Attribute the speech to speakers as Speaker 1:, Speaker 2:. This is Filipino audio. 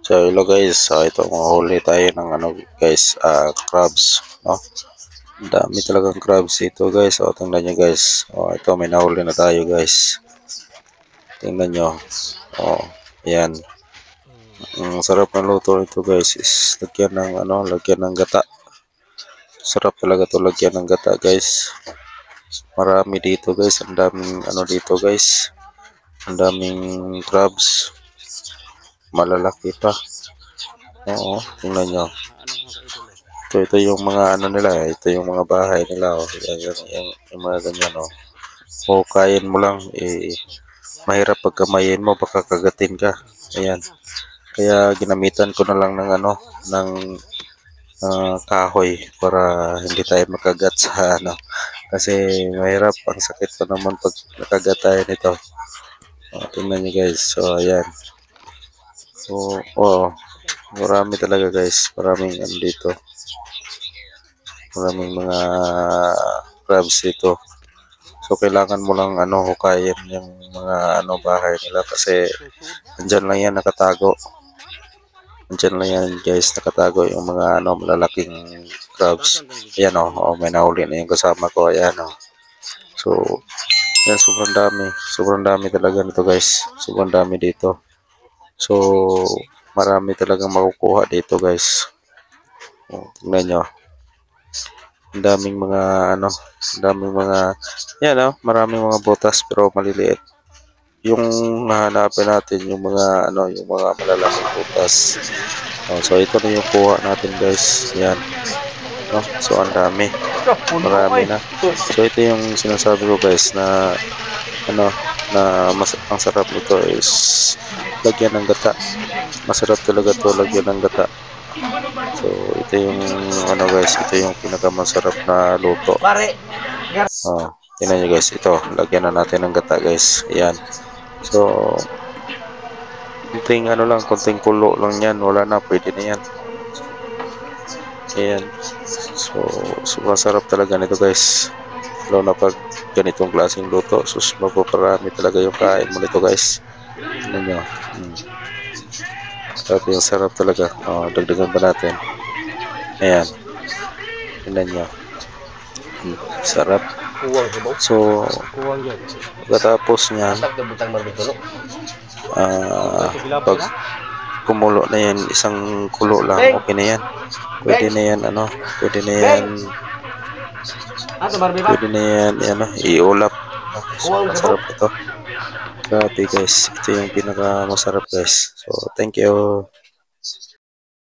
Speaker 1: So hello guys, ito huli tayo ng guys, crabs, no? Ang dami talagang crabs ito guys. Tingnan nyo guys. Ito may nahuli na tayo guys. Tingnan nyo. Ayan. Ang sarap ng luto nito guys is lagyan ng lagyan ng gata. Sarap talaga to lagyan ng gata guys. Marami dito guys, ang daming dito guys. Ang daming crabs. Malalaki pa. Tingnan nyo. Ito yung mga nila, ito yung mga bahay nila, yung mga ganyan, kain mo lang, mahirap pag kamayin mo, baka kagatin ka. Ayan. Kaya ginamitan ko na lang ng ng kahoy para hindi tayo makagat sa kasi mahirap, ang sakit pa naman pag nakagat tayo nito. Tingnan niyo guys. So ayan. So marami talaga guys, maraming dito. Maraming mga crabs dito. So kailangan mo lang hukayin yung mga bahay nila kasi andyan lang yan nakatago. Andyan lang yan guys nakatago yung mga malalaking crabs. Ayan may nahuli na yung kasama ko. Ayan So yan, sobrang dami talaga nito guys. Sobrang dami dito. So marami talagang makukuha dito guys. Tingnan nyo. Ang daming mga yan maraming mga butas pero maliliit. Yung hahanapin natin yung mga yung mga malalaking butas. So ito na yung kuha natin guys. Yan. So ang dami. Marami na. So ito yung sinasabi ko guys na ang sarap nito is lagyan ng gata. Masarap talaga to lagyan ng gata. So ito yung guys, ito yung pinakamasarap na luto. Tingnan nyo guys, ito lagyan na natin ng gata guys. Ayan. So konting konting kulo lang yan, wala na, pwede na yan. Ayan. So sobrang sarap talaga nito guys, lalo na pag ganitong klaseng luto. Sus, mapaparami talaga yung kain mo nito guys. Tingnan nyo. Sabi yung sarap talaga. Dagdagan pa natin. Ayan. Tingnan nyo. Sarap. So pagkatapos nyan, pag kumulo na yan, isang kulo lang, okay na yan. Pwede na yan pwede na yan iulap. So masarap ito. Grabe guys, ito yung pinaka masarap guys. So thank you.